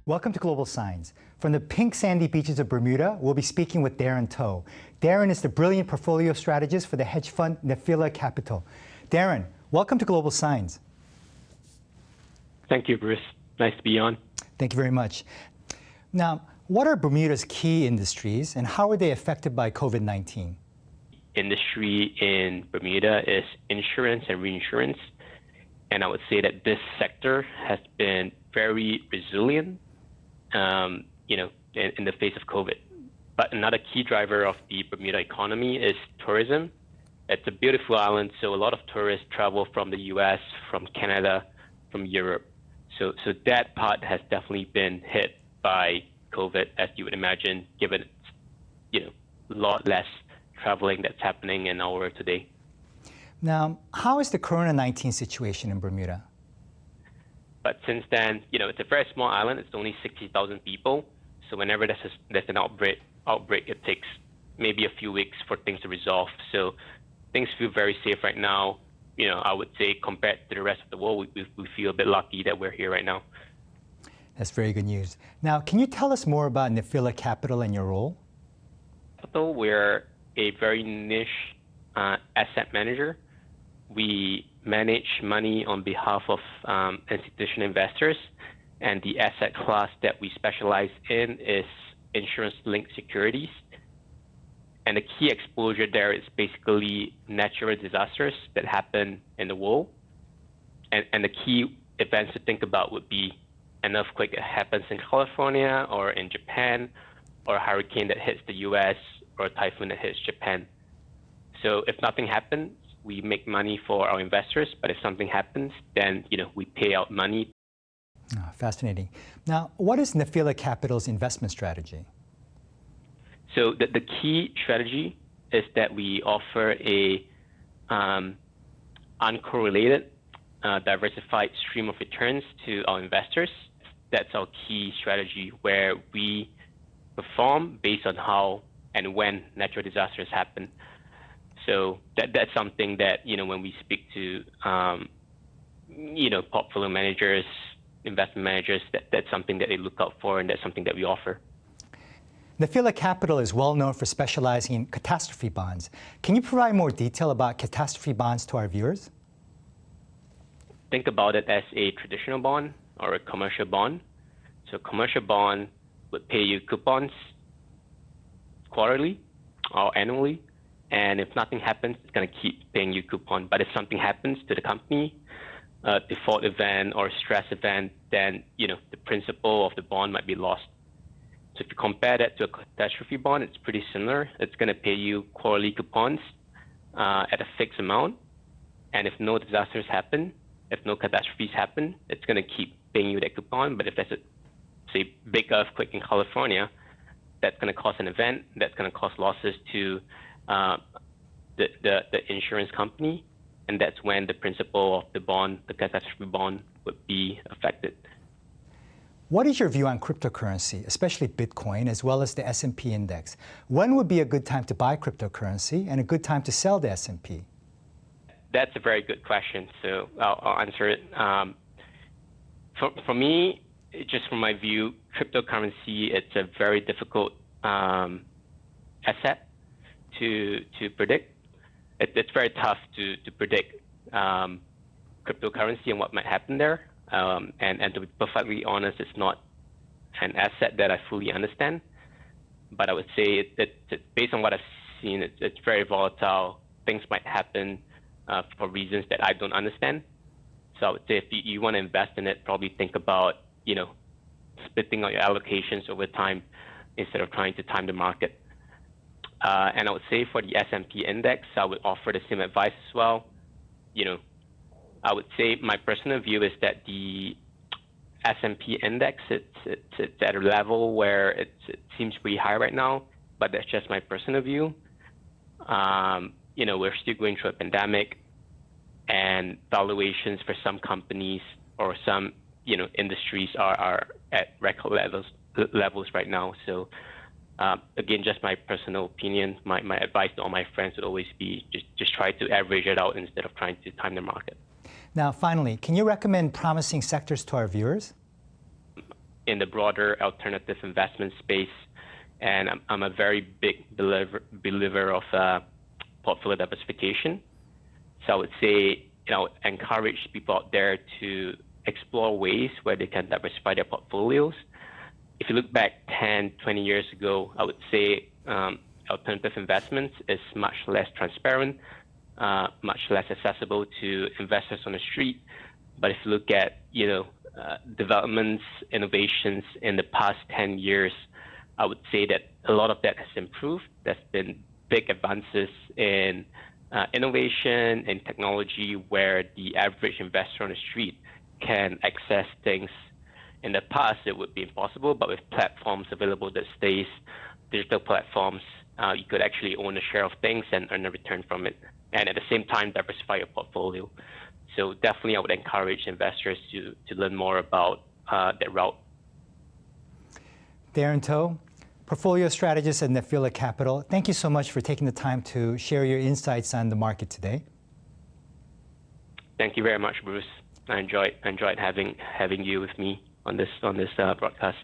Welcome to Global Signs. From the pink sandy beaches of Bermuda, we'll be speaking with Darren Toe. Darren is the brilliant portfolio strategist for the hedge fund Nefilia Capital. Darren, welcome to Global Signs. Thank you, Bruce. Nice to be on. Thank you very much. Now, what are Bermuda's key industries and how are they affected by COVID-19? Industry in Bermuda is insurance and reinsurance. And I would say that this sector has been very resilient, in the face of COVID. But another key driver of the Bermuda economy is tourism. It's a beautiful island, so a lot of tourists travel from the US, from Canada, from Europe. So that part has definitely been hit by COVID, as you would imagine, given it's, a lot less traveling that's happening in our world today. Now, how is the COVID-19 situation in Bermuda? But since then, it's a very small island. It's only 60,000 people. So whenever there's an outbreak, it takes maybe a few weeks for things to resolve. So things feel very safe right now. I would say compared to the rest of the world, we feel a bit lucky that we're here right now. That's very good news. Now, can you tell us more about Nefilia Capital and your role? Capital, we're a very niche asset manager. We manage money on behalf of institutional investors, and the asset class that we specialize in is insurance-linked securities. And the key exposure there is basically natural disasters that happen in the world. And the key events to think about would be an earthquake that happens in California or in Japan, or a hurricane that hits the US, or a typhoon that hits Japan. So if nothing happens, we make money for our investors, but if something happens, then we pay out money. Oh, fascinating. Now, what is Nefilia Capital's investment strategy? So the key strategy is that we offer a uncorrelated, diversified stream of returns to our investors. That's our key strategy, where we perform based on how and when natural disasters happen. So that's something that, when we speak to, portfolio managers, investment managers, that's something that they look out for, and that's something that we offer. Nefilia Capital is well known for specializing in catastrophe bonds. Can you provide more detail about catastrophe bonds to our viewers? Think about it as a traditional bond or a commercial bond. So a commercial bond would pay you coupons quarterly or annually. And if nothing happens, it's going to keep paying you coupon. But if something happens to the company, a default event or a stress event, then the principal of the bond might be lost. So if you compare that to a catastrophe bond, it's pretty similar. It's going to pay you quarterly coupons at a fixed amount. And if no disasters happen, if no catastrophes happen, it's going to keep paying you that coupon. But if there's a big earthquake in California, that's going to cause an event, that's going to cause losses to the insurance company, and that's when the principal of the bond, the catastrophe bond, would be affected. What is your view on cryptocurrency, especially Bitcoin, as well as the S&P index? When would be a good time to buy cryptocurrency and a good time to sell the S&P? That's a very good question, so I'll answer it. For me, just from my view, cryptocurrency, it's a very difficult asset to predict. It's very tough to predict cryptocurrency and what might happen there. And to be perfectly honest, it's not an asset that I fully understand. But I would say that based on what I've seen, it's very volatile. Things might happen for reasons that I don't understand. So I would say if you want to invest in it, probably think about splitting out your allocations over time instead of trying to time the market. And I would say for the S&P index, I would offer the same advice as well. I would say my personal view is that the S&P index, it's at a level where it seems pretty high right now, but that's just my personal view. We're still going through a pandemic, and valuations for some companies or some industries are at record levels right now. So again, just my personal opinion, my advice to all my friends would always be just try to average it out instead of trying to time the market. Now, finally, can you recommend promising sectors to our viewers? in the broader alternative investment space, and I'm a very big believer of portfolio diversification. So I would say, encourage people out there to explore ways where they can diversify their portfolios. If you look back 10, 20 years ago, I would say alternative investments is much less transparent, much less accessible to investors on the street. But if you look at, developments, innovations in the past 10 years, I would say that a lot of that has improved. There's been big advances in innovation and technology where the average investor on the street can access things. In the past, it would be impossible, but with platforms available these days, digital platforms, you could actually own a share of things and earn a return from it, and at the same time diversify your portfolio. So definitely I would encourage investors to learn more about that route. Darren To, portfolio strategist at Nefilia Capital, thank you so much for taking the time to share your insights on the market today. Thank you very much, Bruce. I enjoyed having you with me on this broadcast.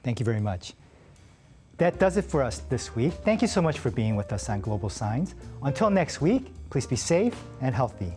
Thank you very much. That does it for us this week. Thank you so much for being with us on Global Signs. Until next week, please be safe and healthy.